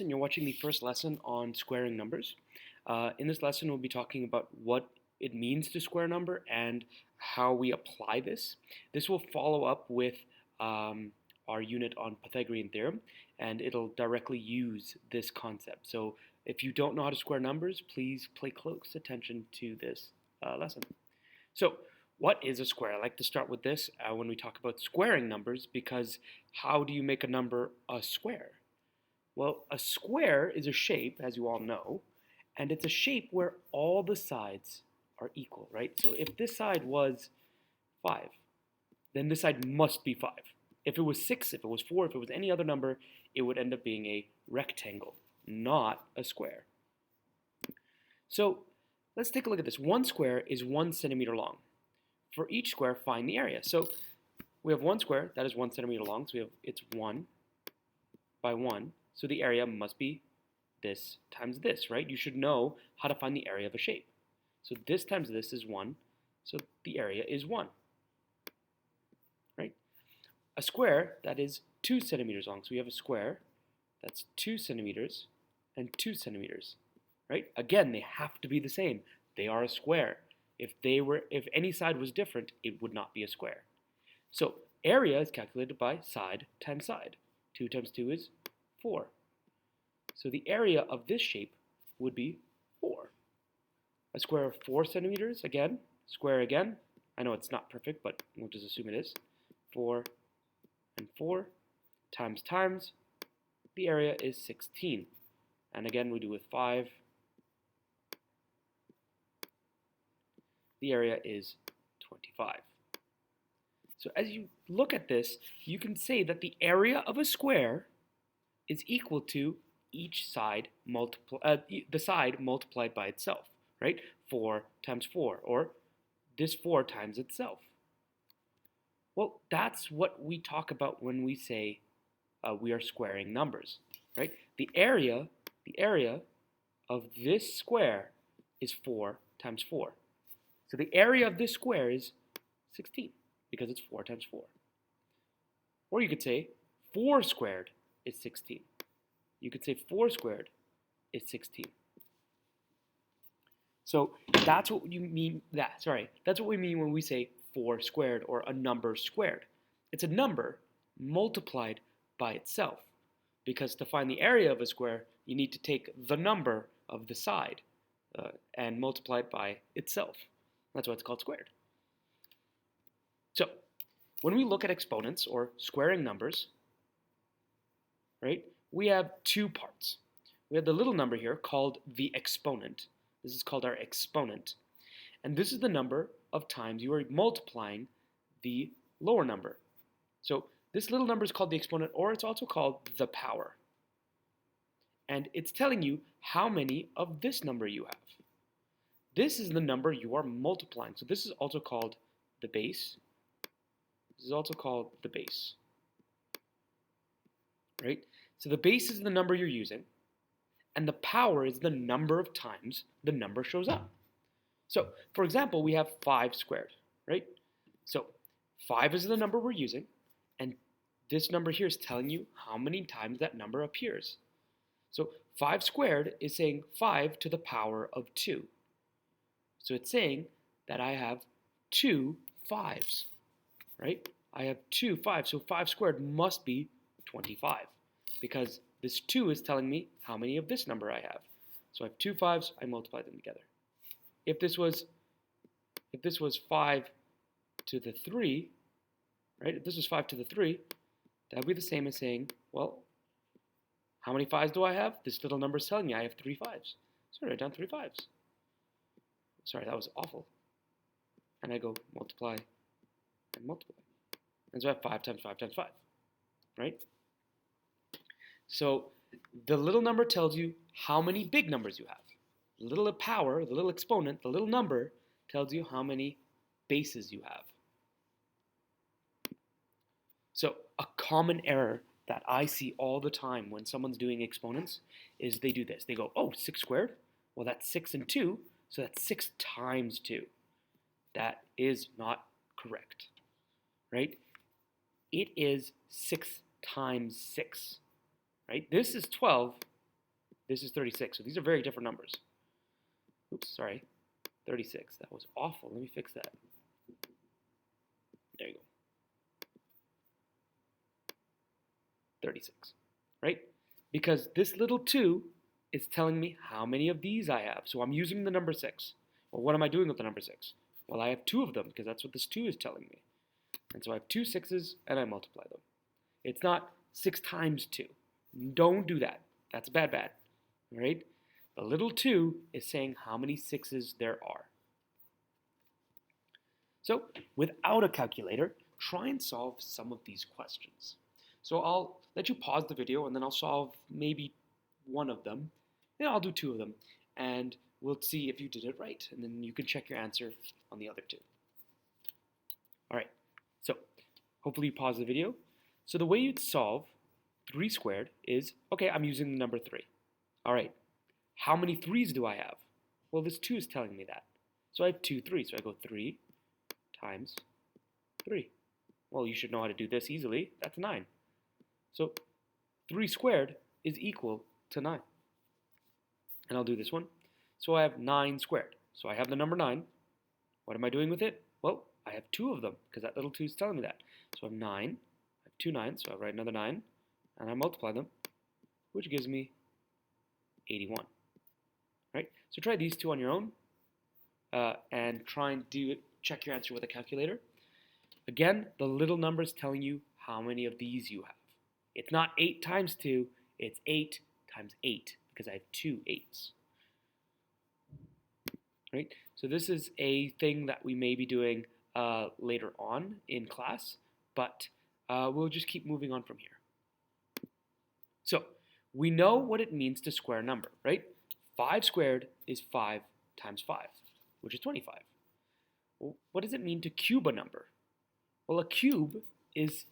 You're watching the first lesson on squaring numbers. In this lesson, we'll be talking about what it means to square a number and how we apply this. This will follow up with our unit on Pythagorean theorem, and it'll directly use this concept. So if you don't know how to square numbers, please pay close attention to this lesson. So what is a square? I like to start with this when we talk about squaring numbers, because how do you make a number a square? Well, a square is a shape, as you all know, and it's a shape where all the sides are equal, right? So if this side was 5, then this side must be 5. If it was 6, if it was 4, if it was any other number, it would end up being a rectangle, not a square. So let's take a look at this. One square is 1 centimeter long. For each square, find the area. So we have one square that is 1 centimeter long, so it's 1 by 1. So the area must be this times this, right? You should know how to find the area of a shape. So this times this is 1, so the area is 1, right? A square that is 2 centimeters long, so we have a square that's 2 centimeters and 2 centimeters, right? Again, they have to be the same. They are a square. If any side was different, it would not be a square. So area is calculated by side times side. 2 times 2 is 4. So the area of this shape would be 4. A square of 4 centimeters, again, square again. I know it's not perfect, but we'll just assume it is. 4 and 4 times times. The area is 16. And again, we do with 5. The area is 25. So as you look at this, you can say that the area of a square is equal to each side the side multiplied by itself, right? 4 times 4, or this 4 times itself. Well, that's what we talk about when we say we are squaring numbers, right? The area of this square is 4 times 4. So the area of this square is 16 because it's 4 times 4. Or you could say 4 squared is 16. You could say 4 squared is 16. So that's what you mean. That's what we mean when we say 4 squared or a number squared. It's a number multiplied by itself. Because to find the area of a square, you need to take the number of the side and multiply it by itself. That's why it's called squared. So when we look at exponents or squaring numbers, right, we have two parts. We have the little number here called the exponent. This is called our exponent. And this is the number of times you are multiplying the lower number. So this little number is called the exponent, or it's also called the power. And it's telling you how many of this number you have. This is the number you are multiplying. So this is also called the base. This is also called the base. Right? So the base is the number you're using, and the power is the number of times the number shows up. So, for example, we have 5 squared, right? So 5 is the number we're using, and this number here is telling you how many times that number appears. So 5 squared is saying 5 to the power of 2. So it's saying that I have 2 5s, right? I have 2 5s, so 5 squared must be 25, because this 2 is telling me how many of this number I have. So I have 2 5s, I multiply them together. If this was 5 to the 3, right? If this was 5 to the 3, that would be the same as saying, well, how many 5s do I have? This little number is telling me I have 3 5s. So I write down 3 5s. Sorry, that was awful. And I go multiply and multiply. And so I have 5 times 5 times 5, right? So the little number tells you how many big numbers you have. The little power, the little exponent, the little number tells you how many bases you have. So a common error that I see all the time when someone's doing exponents is they do this. They go, oh, 6 squared? Well, that's 6 and 2, so that's 6 times 2. That is not correct, right? It is 6 times 6, right? This is 12, This is 36. So these are very different numbers. Oops, sorry. 36. That was awful. Let me fix that. There you go. 36, right? Because this little 2 is telling me how many of these I have. So I'm using the number 6. Well, what am I doing with the number 6? Well, I have 2 of them because that's what this 2 is telling me. And so I have 2 6s and I multiply them. It's not 6 times 2. Don't do that. That's bad, all right? The little 2 is saying how many 6s there are. So without a calculator, try and solve some of these questions. So I'll let you pause the video and then I'll solve maybe one of them. And I'll do 2 of them. And we'll see if you did it right. And then you can check your answer on the other 2. All right. So hopefully you pause the video. So the way you'd solve 3 squared is, okay, I'm using the number 3. All right. How many 3's do I have? Well, this 2 is telling me that. So I have 2 3's. So I go 3 times 3. Well, you should know how to do this easily. That's 9. So 3 squared is equal to 9. And I'll do this one. So I have 9 squared. So I have the number 9. What am I doing with it? Well, I have 2 of them because that little 2 is telling me that. So I have 9. I have 2 9s, so I write another 9. And I multiply them, which gives me 81. Right? So try these 2 on your own and try and do it. Check your answer with a calculator. Again, the little number is telling you how many of these you have. It's not 8 times 2, it's 8 times 8 because I have 2 8's. Right? So this is a thing that we may be doing later on in class, but we'll just keep moving on from here. So we know what it means to square a number, right? 5 squared is 5 times 5, which is 25. Well, what does it mean to cube a number? Well, a cube is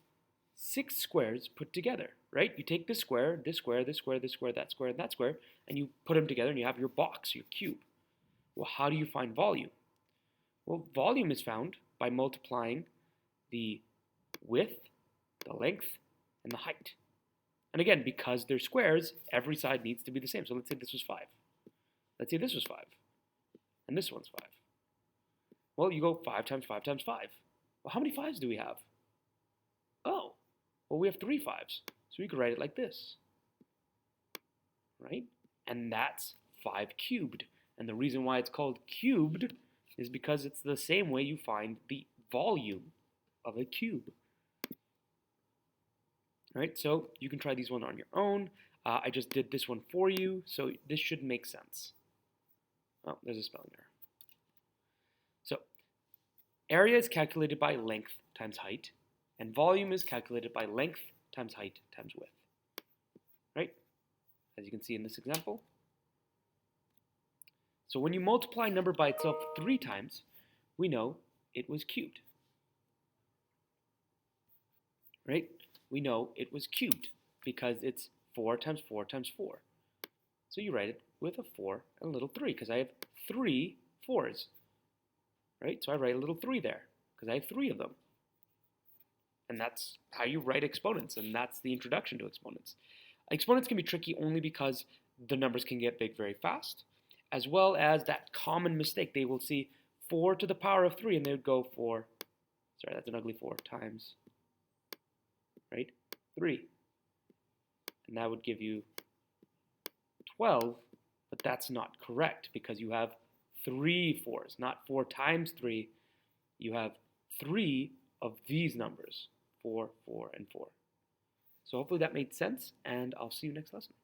6 squares put together, right? You take this square, this square, this square, this square, that square, and that square, and you put them together and you have your box, your cube. Well, how do you find volume? Well, volume is found by multiplying the width, the length, and the height. And again, because they're squares, every side needs to be the same. So let's say this was 5. Let's say this was 5. And this one's 5. Well, you go 5 times 5 times 5. Well, how many 5's do we have? Oh, well, we have 3 5's. So we could write it like this. Right? And that's 5 cubed. And the reason why it's called cubed is because it's the same way you find the volume of a cube. All right, so you can try these one on your own. I just did this one for you, so this should make sense. Oh, there's a spelling error. So area is calculated by length times height, and volume is calculated by length times height times width. Right? As you can see in this example. So when you multiply a number by itself 3 times, we know it was cubed. Right? We know it was cubed because it's 4 times 4 times 4. So you write it with a 4 and a little 3 because I have 3 4's. Right? So I write a little 3 there because I have 3 of them. And that's how you write exponents, and that's the introduction to exponents. Exponents can be tricky only because the numbers can get big very fast, as well as that common mistake. They will see 4 to the power of 3, and they would go 4, sorry, that's an ugly 4, times, right, 3. And that would give you 12, but that's not correct because you have 3 4's, not 4 times 3. You have 3 of these numbers, 4, 4, and 4. So hopefully that made sense, and I'll see you next lesson.